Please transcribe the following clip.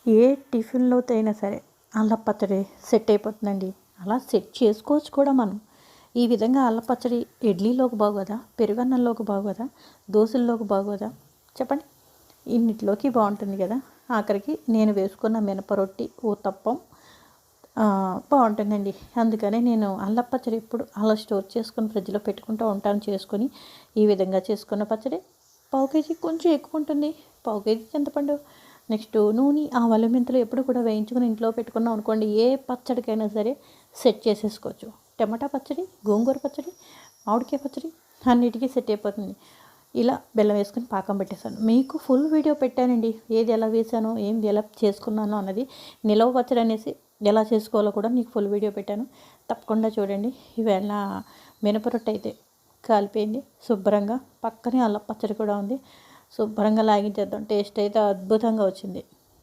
ఏ టిఫిన్లోతో అయినా సరే అల్లం పచ్చడి సెట్ అయిపోతుందండి. అలా సెట్ చేసుకోవచ్చు కూడా మనం. ఈ విధంగా అల్లం పచ్చడి ఇడ్లీలోకి బాగోదా, పెరుగన్నంలోకి బాగోదా, దోశల్లోకి బాగోదా చెప్పండి. ఇన్నిట్లోకి బాగుంటుంది కదా. ఆఖరికి నేను వేసుకున్న మినప రొట్టి ఊతప్పం బాగుంటుందండి. అందుకనే నేను అల్లం పచ్చడి ఎప్పుడు అలా స్టోర్ చేసుకొని ఫ్రిడ్జ్లో పెట్టుకుంటూ ఉంటాను. చేసుకొని ఈ విధంగా చేసుకున్న పచ్చడి పావు కేజీ కొంచెం ఎక్కువ ఉంటుంది. పావు కేజీ చింతపండు, నెక్స్ట్ నూనె, ఆవాలు, మెంతులు ఎప్పుడు కూడా వేయించుకొని ఇంట్లో పెట్టుకున్నాం అనుకోండి, ఏ పచ్చడికైనా సరే సెట్ చేసేసుకోవచ్చు. టమాటా పచ్చడి, గోంగూర పచ్చడి, మామిడికాయ పచ్చడి అన్నిటికీ సెట్ అయిపోతుంది. ఇలా బెల్లం వేసుకొని పాకం పెట్టేశాను. మీకు ఫుల్ వీడియో పెట్టానండి, ఏది ఎలా వేసానో ఏంది ఎలా చేసుకున్నానో అన్నది. నిలవ పచ్చడి అనేసి ఎలా చేసుకోవాలో కూడా మీకు ఫుల్ వీడియో పెట్టాను, తప్పకుండా చూడండి. ఈవేళ మినపరొట్టె అయితే కాలిపోయింది శుభ్రంగా, పక్కనే అల్లం పచ్చడి కూడా ఉంది. శుభ్రంగా లాగించేద్దాం. టేస్ట్ అయితే అద్భుతంగా వచ్చింది.